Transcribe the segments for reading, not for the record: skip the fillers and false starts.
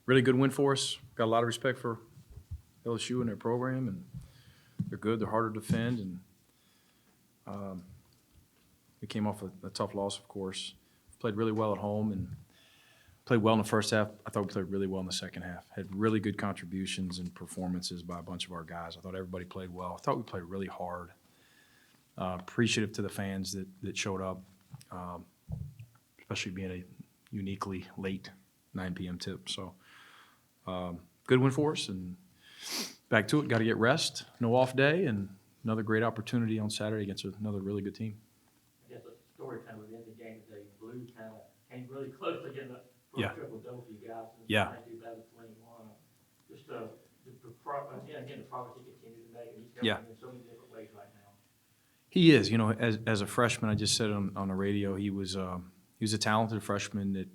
really good win for us. Got a lot of respect for LSU and their program, and they're good. They're hard to defend, and we came off a tough loss, of course. Played really well at home and played well in the first half. I thought we played really well in the second half. Had really good contributions and performances by a bunch of our guys. I thought everybody played well. I thought we played really hard. Appreciative to the fans that showed up, especially being a uniquely late 9 p.m. tip. So good win for us, and back to it. Got to get rest. No off day, and another great opportunity on Saturday against another really good team. I guess the story kind of within the game today, Blue kind of came really close to getting the Yeah. first triple-double for you guys since Yeah. 2021. Just again, the progress he continues to make, and he's Yeah. helping in so many different ways right now. He is. As a freshman, I just said on the radio, he was a talented freshman that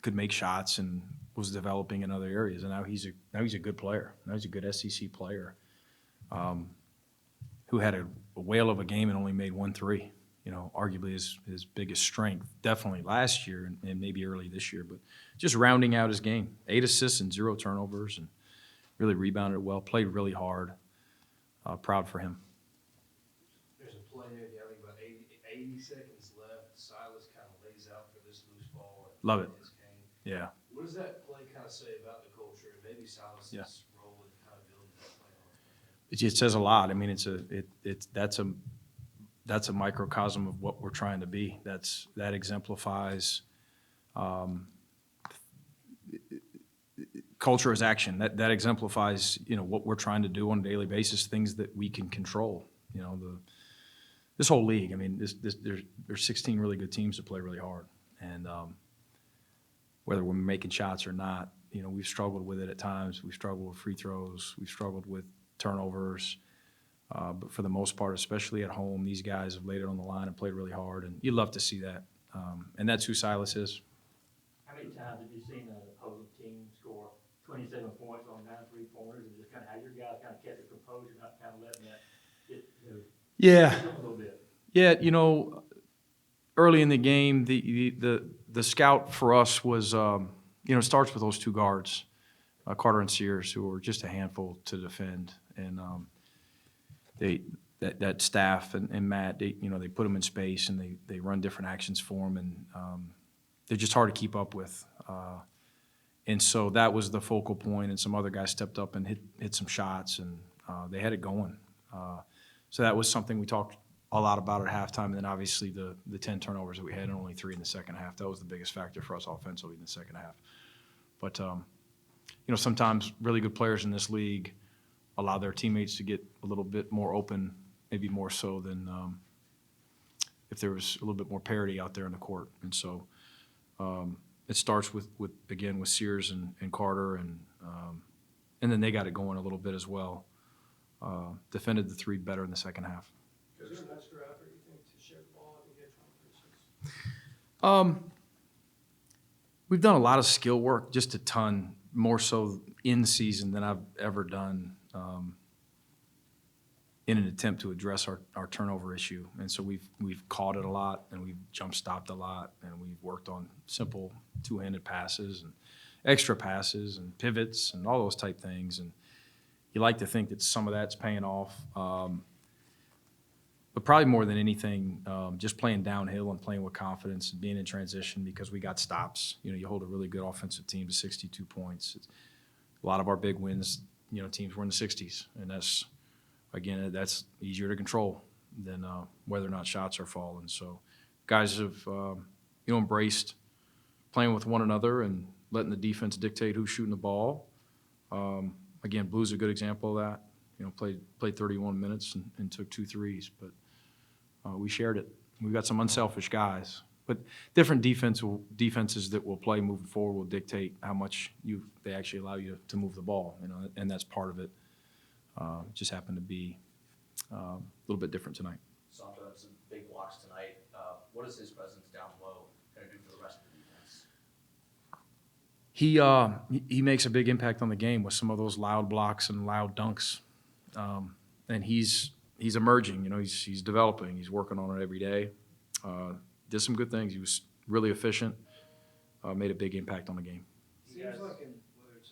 could make shots and was developing in other areas. And now he's a good player. Now he's a good SEC player, who had a whale of a game and only made 1 3. Arguably his biggest strength, definitely last year and maybe early this year, but just rounding out his game. 8 assists and 0 turnovers, and really rebounded well, played really hard. Proud for him. There's a play there, I think about 80 seconds left. Silas kind of lays out for this loose ball. And Love it. his game. Yeah. What does that play kind of say about the culture and maybe Silas's Yeah. role in kind of building that play on? It says a lot. I mean, that's a microcosm of what we're trying to be. That exemplifies culture as action. That exemplifies what we're trying to do on a daily basis, things that we can control. This whole league. I mean, there's 16 really good teams that play really hard, and whether we're making shots or not, we've struggled with it at times. We've struggled with free throws. We've struggled with turnovers. But for the most part, especially at home, these guys have laid it on the line and played really hard, and you love to see that. And that's who Silas is. How many times have you seen an opposing team score 27 points on 9 3-pointers, and just kind of how your guys kind of kept their composure, not kind of letting that get Yeah. a little bit? Yeah, early in the game, the scout for us was, it starts with those 2 guards, Carter and Sears, who are just a handful to defend, and that staff and Matt, they put them in space and they run different actions for them, and they're just hard to keep up with. And so that was the focal point, and some other guys stepped up and hit some shots, and they had it going. So that was something we talked a lot about at halftime, and then obviously the 10 turnovers that we had and only 3 in the second half. That was the biggest factor for us offensively in the second half. But sometimes really good players in this league allow their teammates to get a little bit more open, maybe more so than if there was a little bit more parity out there in the court. And so it starts with Sears and Carter, and then they got it going a little bit as well. Defended the 3 better in the second half. Is there an extra effort, you think, to share the ball? I think you had 20 We've done a lot of skill work, just a ton, more so in season than I've ever done in an attempt to address our turnover issue. And so we've caught it a lot, and we've jump stopped a lot, and we've worked on simple 2-handed passes and extra passes and pivots and all those type things. And you like to think that some of that's paying off. But probably more than anything, just playing downhill and playing with confidence and being in transition, because we got stops. You hold a really good offensive team to 62 points. A lot of our big wins, teams were in the 60s, and that's easier to control than whether or not shots are falling. So guys have embraced playing with one another and letting the defense dictate who's shooting the ball. Again, Blue's a good example of that. Played 31 minutes and took 2 threes, but we shared it. We've got some unselfish guys, but different defenses that will play moving forward will dictate how much they actually allow you to move the ball, and that's part of it. Just happened to be a little bit different tonight. Santo had some big blocks tonight. What does his presence down low going to do for the rest of the defense? He makes a big impact on the game with some of those loud blocks and loud dunks, and he's emerging. He's developing. He's working on it every day. Did some good things. He was really efficient. Made a big impact on the game. Seems like in whether it's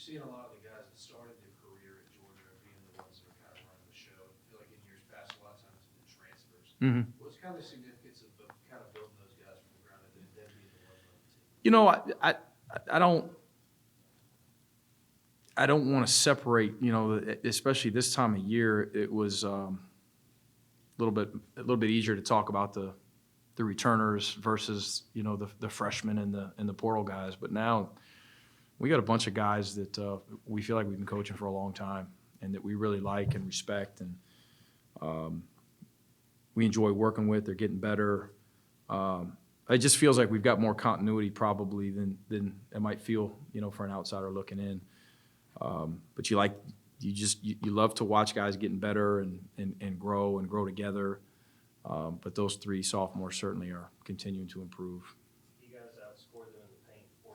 seeing a lot of the guys that started their career at Georgia being the ones that are kind of running the show. I feel like in years past, a lot of times it's been transfers. Mm-hmm. What's kind of the significance of kind of building those guys from the ground up and them being the ones running the team? You know, I don't want to separate. You know, especially this time of year, it was a little bit easier to talk about the returners versus the freshmen and the portal guys. But now we got a bunch of guys that we feel like we've been coaching for a long time and that we really like and respect, and we enjoy working with. They're getting better. It just feels like we've got more continuity probably than it might feel, for an outsider looking in. But you love to watch guys getting better and grow together. But those three sophomores certainly are continuing to improve. You guys outscored them in the paint 44-14.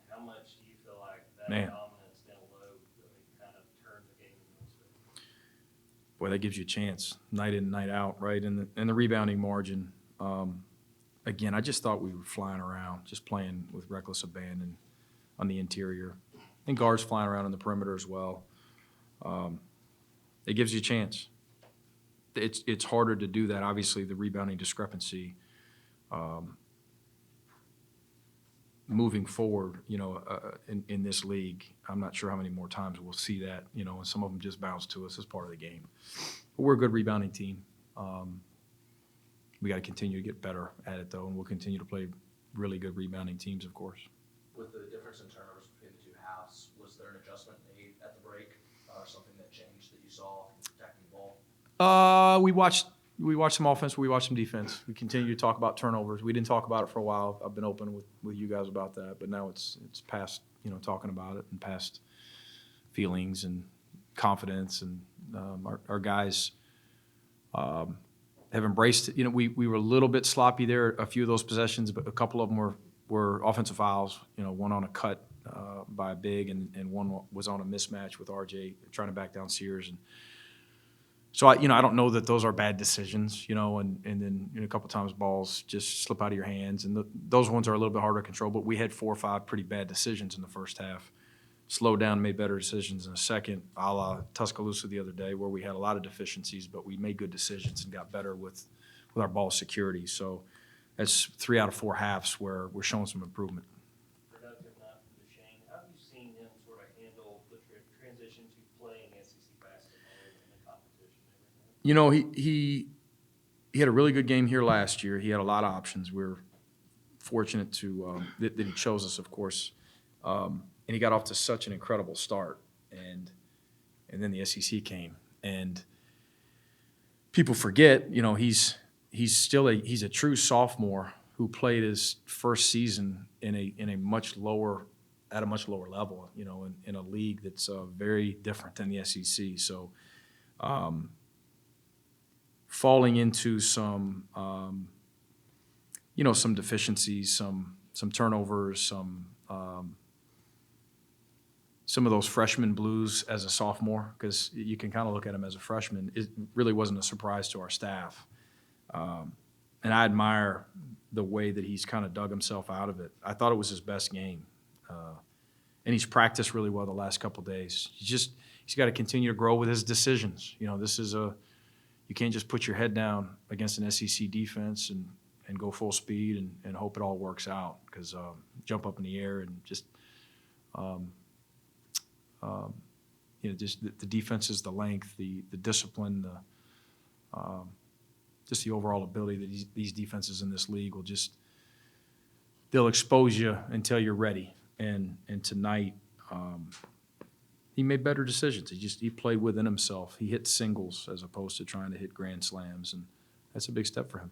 How much do you feel like that Man. dominance down low really kind of turned the game in those days? Boy, that gives you a chance night in, night out, right? And the rebounding margin. Again, I just thought we were flying around, just playing with reckless abandon on the interior. And guards flying around on the perimeter as well. It gives you a chance. It's harder to do that. Obviously, the rebounding discrepancy. Moving forward, in this league, I'm not sure how many more times we'll see that. And some of them just bounce to us as part of the game. But we're a good rebounding team. We got to continue to get better at it, though, and we'll continue to play really good rebounding teams, of course. With the difference in turnovers between the two halves, was there an adjustment made at the break or something that changed that you saw in protecting the ball? We watched some offense. We watched some defense. We continue to talk about turnovers. We didn't talk about it for a while. I've been open with you guys about that, but now it's past talking about it and past feelings and confidence, and our guys have embraced it. We were a little bit sloppy there a few of those possessions, but a couple of them were offensive fouls. One on a cut by a big, and one was on a mismatch with RJ trying to back down Sears. And so I don't know that those are bad decisions, and then a couple times balls just slip out of your hands, and those ones are a little bit harder to control. But we had 4 or 5 pretty bad decisions in the first half. Slowed down, made better decisions in the second, a la Tuscaloosa the other day, where we had a lot of deficiencies, but we made good decisions and got better with our ball security. So that's 3 out of 4 halves where we're showing some improvement. Productive night for Duchesne. How have you seen him sort of handle the transition to playing SEC basketball in the competition and everything? He had a really good game here last year. He had a lot of options. We're fortunate to that he chose us, of course. And he got off to such an incredible start, and then the SEC came. And people forget, he's a true sophomore who played his first season at a much lower level, in a league that's very different than the SEC. So, falling into some deficiencies, some turnovers, some of those freshman blues as a sophomore, because you can kind of look at him as a freshman. It really wasn't a surprise to our staff. And I admire the way that he's kind of dug himself out of it. I thought it was his best game. And he's practiced really well the last couple of days. He's got to continue to grow with his decisions. You can't just put your head down against an SEC defense and go full speed and hope it all works out, because jump up in the air and just just the defenses, the length, the discipline, just the overall ability that these defenses in this league they'll expose you until you're ready. And tonight, he made better decisions. He played within himself. He hit singles as opposed to trying to hit grand slams, and that's a big step for him.